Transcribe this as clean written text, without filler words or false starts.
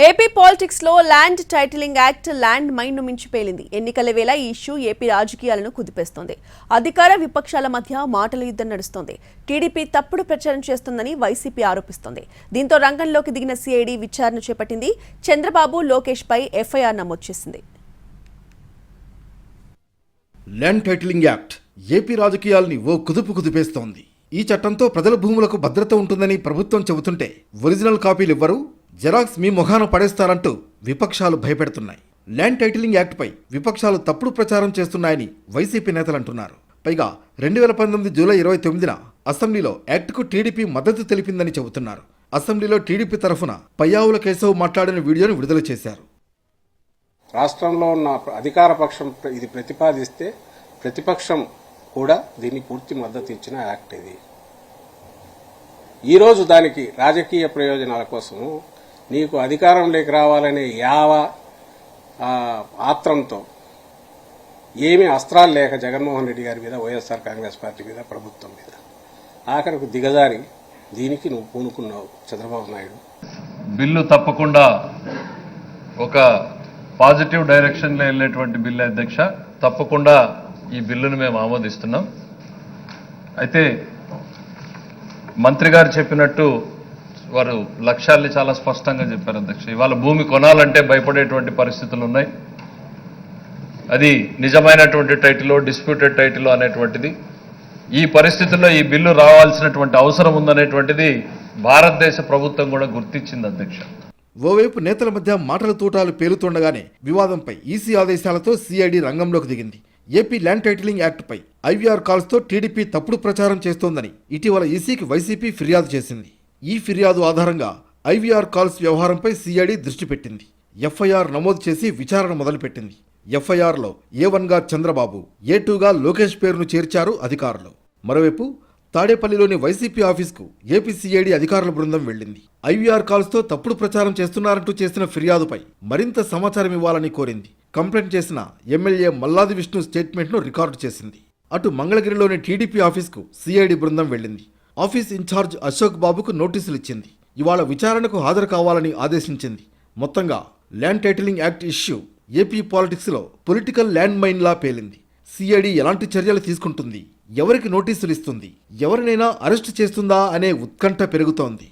AP politics లో land titling act land mine ను మించిపోయింది. ఎన్నికల వేళ ఈ ఇష్యూ ఏపీ రాజకీయాలను కుదిపేస్తోంది. అధికార విపక్షాల మధ్య మాటల యుద్ధం నడుస్తోంది. టీడీపీ తప్పుడు ప్రచారం చేస్తుందని వైసీపీ ఆరోపిస్తోంది. దీంతో రంగంలోకి దిగిన సిఐడి విచారణ చేపట్టింది. చంద్రబాబు, లోకేష్ పై ఎఫ్ఐఆర్ నమోదు చేసింది. ల్యాండ్ టైటిలింగ్ యాక్ట్ ఏపీ రాజకీయాల్ని ఓ కుదిపేస్తోంది. ఈ చట్టంతో ప్రజల భూములకు భద్రత ఉంటుందని ప్రభుత్వం చెబుతుంటే ఒరిజినల్ కాపీలు ఇవ్వరు, జెరాక్స్ మీ మొఖాన పడేస్తారంటూ విపక్షాలు భయపెడుతున్నాయి. ల్యాండ్ టైటిలింగ్ యాక్ట్పై విపక్షాలు తప్పుడు ప్రచారం చేస్తున్నాయని వైసీపీ నేతలు అంటున్నారు. పైగా 2019 జూలై 29న అసెంబ్లీలో యాక్ట్కు టీడీపీ మద్దతు తెలిపిందని చెబుతున్నారు. అసెంబ్లీలో టీడీపీ తరఫున పయ్యావుల కేశవ్ మాట్లాడిన వీడియోను విడుదల చేశారు. రాష్ట్రంలో ఉన్న అధికార పక్షం ఇది ప్రతిపాదిస్తే ప్రతిపక్షం కూడా దీన్ని పూర్తి మద్దతు ఇచ్చిన యాక్ట్ ఇది. ఈరోజు దానికి రాజకీయ ప్రయోజనాల కోసము నీకు అధికారంలోకి రావాలనే ఆత్రంతో ఏమీ అస్త్రాలు లేక జగన్మోహన్ రెడ్డి గారి మీద, వైఎస్ఆర్ కాంగ్రెస్ పార్టీ మీద, ప్రభుత్వం మీద ఆఖరికి దిగజారి దీనికి నువ్వు పూనుకున్నావు చంద్రబాబు నాయుడు. బిల్లు తప్పకుండా ఒక పాజిటివ్ డైరెక్షన్లో వెళ్ళేటువంటి బిల్లు అధ్యక్ష. తప్పకుండా ఈ బిల్లును మేము ఆమోదిస్తున్నాం. అయితే మంత్రి గారు చెప్పినట్టు వారు లక్ష్యాల్ని చాలా స్పష్టంగా చెప్పారు అధ్యక్ష. ఇవాళ భూమి కొనాలంటే భయపడేటువంటి పరిస్థితులు ఉన్నాయి. అది నిజమైనటువంటి టైటిల్, డిస్ప్యూటెడ్ టైటిల్ అనేటువంటిది ఈ పరిస్థితుల్లో ఈ బిల్లు రావాల్సినటువంటి అవసరం ఉందనేటువంటిది భారతదేశ ప్రభుత్వం కూడా గుర్తించింది అధ్యక్ష. ఓవైపు నేతల మధ్య మాటల తూటాలు పేలుతుండగానే వివాదంపై ఈసీ ఆదేశాలతో సిఐడి రంగంలోకి దిగింది. ఏపీ ల్యాండ్ టైటిలింగ్ యాక్ట్పై ఐవీఆర్ కాల్స్తో టీడీపీ తప్పుడు ప్రచారం చేస్తోందని ఇటీవల ఈసీకి వైసీపీ ఫిర్యాదు చేసింది. ఈ ఫిర్యాదు ఆధారంగా ఐవీఆర్ కాల్స్ వ్యవహారంపై సిఐడి దృష్టి పెట్టింది. ఎఫ్ఐఆర్ నమోదు చేసి విచారణ మొదలుపెట్టింది. ఎఫ్ఐఆర్లో A1గా చంద్రబాబు, A2గా లోకేష్ పేరును చేర్చారు అధికారులు. మరోవైపు తాడేపల్లిలోని వైసీపీ ఆఫీస్కు ఏపీ సిఐడి అధికారుల బృందం వెళ్లింది. ఐవీఆర్ కాల్స్తో తప్పుడు ప్రచారం చేస్తున్నారంటూ చేసిన ఫిర్యాదుపై మరింత సమాచారం ఇవ్వాలని కోరింది. కంప్లైంట్ చేసిన ఎమ్మెల్యే మల్లాది విష్ణు స్టేట్మెంట్ను రికార్డు చేసింది. అటు మంగళగిరిలోని టీడీపీ ఆఫీస్కు సిఐడి బృందం వెళ్లింది. ఆఫీస్ ఇన్ఛార్జ్ అశోక్ బాబుకు నోటీసులు ఇచ్చింది. ఇవాళ విచారణకు హాజరు కావాలని ఆదేశించింది. మొత్తంగా land titling act issue AP పాలిటిక్స్లో పొలిటికల్ ల్యాండ్ మైన్ లా పేలింది. సిఐడి ఎలాంటి చర్యలు తీసుకుంటుంది, ఎవరికి నోటీసులు ఇస్తుంది, ఎవరినైనా అరెస్టు చేస్తుందా అనే ఉత్కంఠ పెరుగుతోంది.